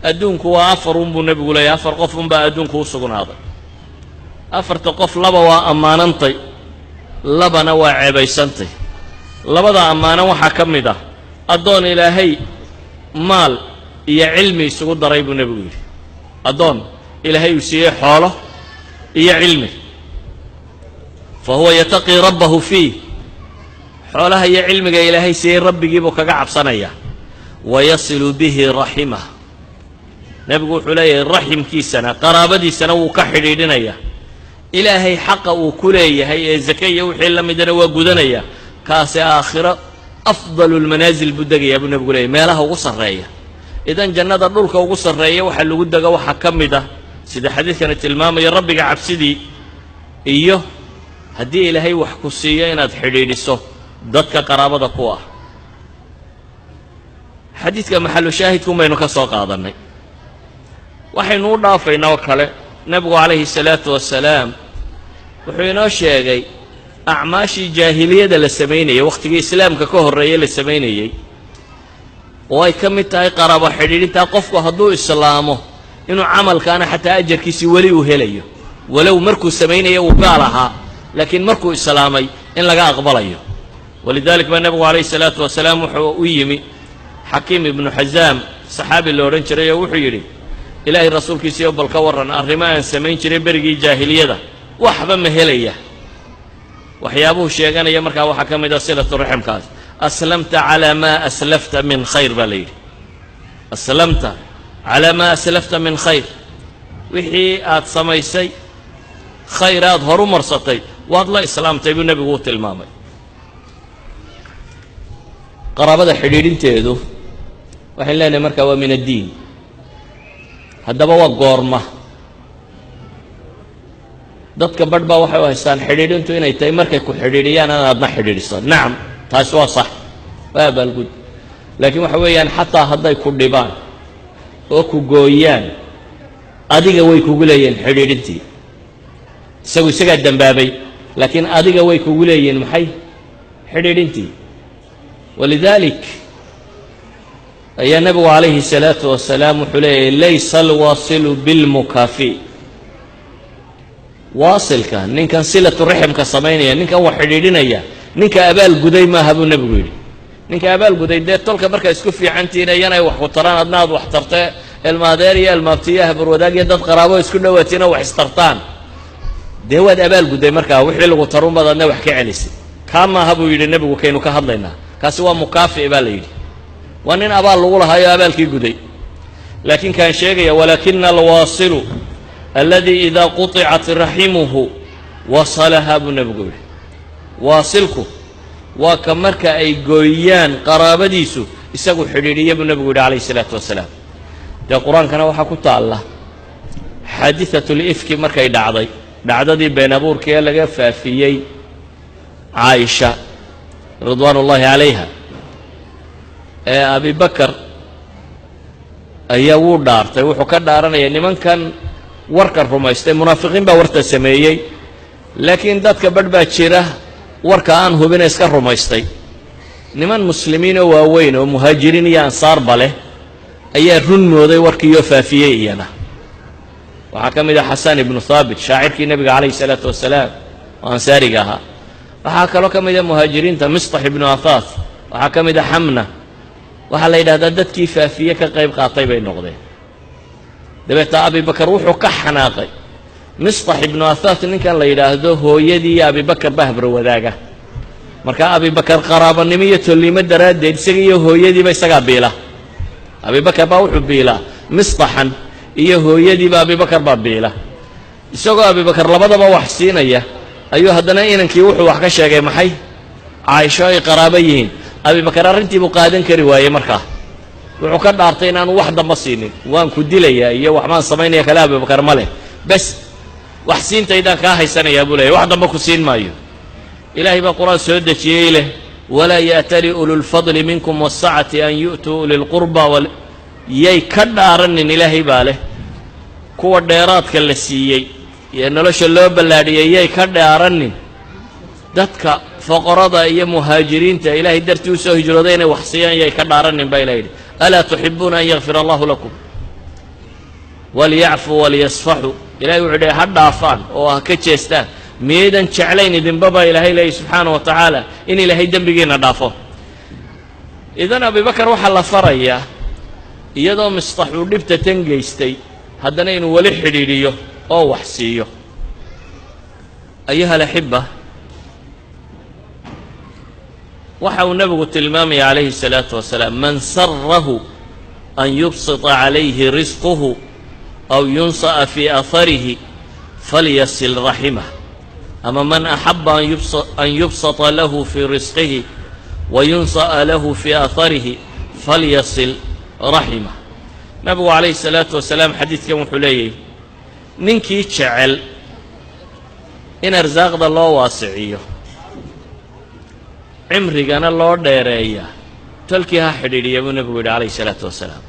adduunku waa afar unbuu nebigu leeyahay afar qof unbaa adduunku u sugnaaday afarta qof laba waa ammaanantay labana waa ceebaysantay labada ammaanan waxaa ka mid ah addoon ilaahay maal iyo cilmi isugu daray buu nebigu yidhi addoon ilaahay uu siiyey xoolo iyo cilmi fa huwa yataqii rabbahu fiih xoolaha iyo cilmiga ilaahay siiyey rabbigiibuu kaga cabsanayaa wayasilu bihi raximah nebigu wuxuu leeyahay raximkiisana qaraabadiisana wuu ka xidhiidhinayaa ilaahay xaqa uu ku leeyahay ee zake iyo wixii la midana waa gudanayaa kaasi aakhiro afdalu lmanaasil buu degayaa buu nebigu leeyahay meelaha ugu sarreeya idan jannada dhulka ugu sarreeya waxa lagu dego waxaa ka mid ah sida xadiidkani tilmaamaya rabbiga cabsidii iyo haddii ilaahay wax ku siiyo inaad xidhiidhiso dadka qaraabada ku ah xadiidka maxalu shaahidkun baynu ka soo qaadannay waxaynu u dhaafaynaa oo kale nebigu calayhi salaatu wasalaam wuxuu inoo sheegay acmaashii jaahiliyada la samaynayey wakhtigii islaamka ka horreeye la samaynayey oo ay ka mid tahay qaraabo xidhiidhintaa qofku hadduu islaamo inuu camalkaana xataa ajarkiisii weli uu helayo walow markuu samaynaya uu gaal ahaa laakiin markuu islaamay in laga aqbalayo walidalik baa nebigu calayhi salaatu wasalaam wuxuu u yimi xakiim ibnu xasaam saxaabi la odhan jiray oo wuxuu yidhi ilaahay rasuulkiisiiyo bal ka warran arrimo aan samayn jiray berigii jaahiliyada waxba ma helaya waxyaabuhu sheeganaya markaa waxaa ka mid ah silatu raximkaas aslamta calaa maa aslafta min khayr baa la yidhi aslamta calaa maa aslafta min khayr wixii aad samaysay khayr aad horu marsatay waad la islaamtay buu nebigu u tilmaamay qaraabada xidhiidhinteedu waxaan leenahay markaa waa min addiin haddaba waa goorma dadka badh baa waxay u haystaan xidhiidhintu inay tahay markay ku xidhiidhiyaan inaadna xidhiidhiso nacam taasi waa sax waa abaalgud laakiin waxa weeyaan xataa hadday ku dhibaan oo ku gooyaan adiga way kugu leeyihiin xidhiidhintii isagaa dembaabay laakiin adiga way kugu leeyihiin maxay xidhiidhintii walidalik ayaa nebigu calayhi الsalaatu wasalaam wuxuu leeyahay laysa alwaasilu bilmukaafi waasilka ninkan silatu raximka samaynaya ninkan wax xidhiidhinaya ninka abaalguday maaha buu nebigu yidhi ninka abaalguday dee tolka markaa isku fiicantihiin iyanay wax ku taraan adna aad wax tartee ilmaadeer iyo ilmaabtiyo habarwadaag iyo dad qaraabo isku dhowaatiin oo wax istartaan dee waad abaalgudday markaa wixii lagu tarunbaad adna wax ka celisay kaa maaha buu yidhi nebigu kaynu ka hadlaynaa kaasi waa mukaafi baa la yidhi waa nin abaal lagu lahaayo abaalkii guday laakiin kaan sheegaya walaakina alwaasilu alladii idaa quطicat raximuhu wasalahaa buu nebigu yidhi waasilku waa ka marka ay gooyaan qaraabadiisu isagu xidhiidhiya buu nebigu yidhi calayhi الsalaatu wasalaam dee qur-aankana waxaa ku taalla xaadiثatu lifki markay dhacday dhacdadii been abuurka ee laga faafiyey caaisha ridwaan ullaahi calayha ee abi bakar ayaa wuu dhaartay wuxuu ka dhaaranaya nimankan warkan rumaystay munaafiqiin baa warta sameeyey laakiin dadka badh baa jira warka aan hubina iska rumaystay niman muslimiin oo waaweyn oo muhaajiriin iyo ansaarba leh ayaa run mooday warkiiyoo faafiyey iyana waxaa ka mid ah xasan ibnu haabit shaacirkii nebiga calayhi salaatu wasalaam oo ansaariga ahaa waxaa kaloo ka mid ah muhaajiriinta mistax ibnu ahaas waxaa ka mid ah xamna waxaa la yidhahdaa dadkii faafiye ka qayb qaatay bay noqdeen dabeeta abi bakar wuxuu ka xanaaqay mistax ibnu ahaas ninkan la yidhaahdo hooyadii iyo abi bakar baa habro wadaaga markaa abi bakar qaraabanimo iyo tolnimo daraaddeed isaga iyo hooyadiiba isagaa biila abi bakar baa wuxuu biilaa mistaxan iyo hooyadiiba abi bakar baa biila isagoo abi bakar labadaba wax siinaya ayuu haddana inankii wuxuu wax ka sheegay maxay caaisho ay qaraabo yihiin abi bakar arrintii buu qaadan kari waayey markaa wuxuu ka dhaartay inaanu wax damba siinin waan ku dilayaa iyo wax maan samaynaya kale abi bakar ma leh bas wax siintaydaan kaa haysanayaa buu leeyahy wax damba ku siin maayo ilaahay baa qur-aan soo dejiyey leh walaa ya'tali ululfadli minkum waasacati an yu'tuu ulilqurba yay ka dhaaranin ilaahay baa leh kuwa dheeraadka la siiyey iyo nolosha loo ballaadhiyey yay ka dhaaranin dadka foqorada iyo muhaajiriinta ilaahay dartii u soo hijrooday inay wax siiyaan yay ka dhaaranin baa ilaha yidhi alaa tuxibuuna an yakfir allahu lakum walyacfuu walyasfaxuu ilahay wuxuu dhahay ha dhaafaan oo ha ka jeestaan miyaydan jeclayn idinbaba ilaahay leeyahy subxaana wa tacaala in ilaahay dembigiina dhaafo idan abibakar waxaa la farayaa iyadoo mistax uu dhibta tan geystay haddana inuu weli xidhiidhiyo oo wax siiyo ayuha alaxiba waxa uu nebigu tilmaamaya calayhi الsalaatu wasalaam man sarahu an yubsita calayhi risquhu aw yunsa'a fii aharihi falyasil raximah ama man axaba an yubsata lahu fii risqihi wayunsa'a lahu fii aharihi falyasil raximah nabigu calayhi الsalaatu wasalaam xadiidkan wuxuu leeyahy ninkii jecel in arsaaqda loo waasiciyo cimrigana loo dheereeya tolkii ha xidhiidhiya buu nebigu yidhi calayhi الsalaatu wasalaam